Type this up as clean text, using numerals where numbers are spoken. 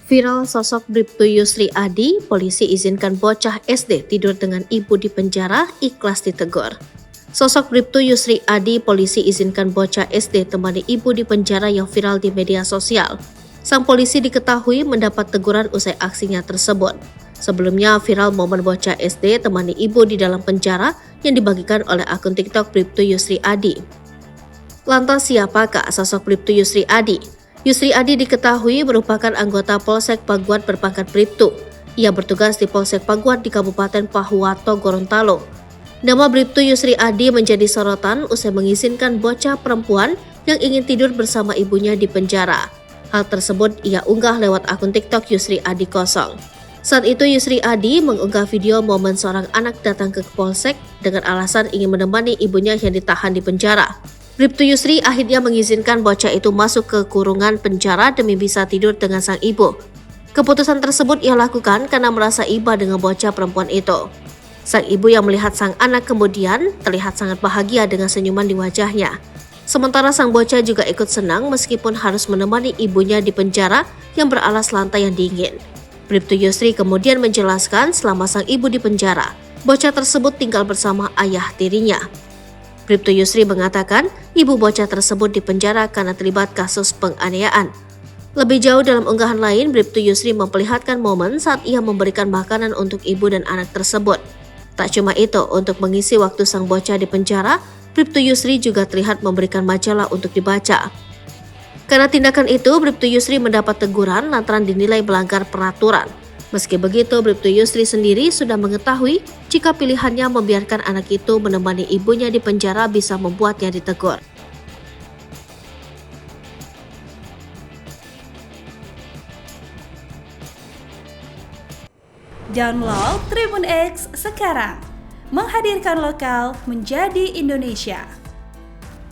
Viral sosok Bribtu Yusri Adi, polisi izinkan bocah SD tidur dengan ibu di penjara, ikhlas ditegur. Sosok Bribtu Yusri Adi, polisi izinkan bocah SD temani ibu di penjara yang viral di media sosial. Sang polisi diketahui mendapat teguran usai aksinya tersebut. Sebelumnya viral momen bocah SD temani ibu di dalam penjara yang dibagikan oleh akun TikTok Bribtu Yusri Adi. Lantas siapakah sosok Bribtu Yusri Adi? Yusri Adi diketahui merupakan anggota Polsek Paguat berpangkat Bribtu. Ia bertugas di Polsek Paguat di Kabupaten Pahuwato, Gorontalo. Nama Bribtu Yusri Adi menjadi sorotan usai mengizinkan bocah perempuan yang ingin tidur bersama ibunya di penjara. Hal tersebut ia unggah lewat akun TikTok Yusri Adi kosong. Saat itu Yusri Adi mengunggah video momen seorang anak datang ke Polsek dengan alasan ingin menemani ibunya yang ditahan di penjara. Bribtu Yusri akhirnya mengizinkan bocah itu masuk ke kurungan penjara demi bisa tidur dengan sang ibu. Keputusan tersebut ia lakukan karena merasa iba dengan bocah perempuan itu. Sang ibu yang melihat sang anak kemudian terlihat sangat bahagia dengan senyuman di wajahnya. Sementara sang bocah juga ikut senang meskipun harus menemani ibunya di penjara yang beralas lantai yang dingin. Bribtu Yusri kemudian menjelaskan selama sang ibu di penjara, bocah tersebut tinggal bersama ayah tirinya. Bribtu Yusri mengatakan ibu bocah tersebut dipenjara karena terlibat kasus penganiayaan. Lebih jauh dalam unggahan lain, Bribtu Yusri memperlihatkan momen saat ia memberikan makanan untuk ibu dan anak tersebut. Tak cuma itu, untuk mengisi waktu sang bocah di penjara, Bribtu Yusri juga terlihat memberikan majalah untuk dibaca. Karena tindakan itu, Bribtu Yusri mendapat teguran lantaran dinilai melanggar peraturan. Meski begitu, Bribtu Yusri sendiri sudah mengetahui jika pilihannya membiarkan anak itu menemani ibunya di penjara bisa membuatnya ditegur. Download Tribun X sekarang, menghadirkan lokal menjadi Indonesia.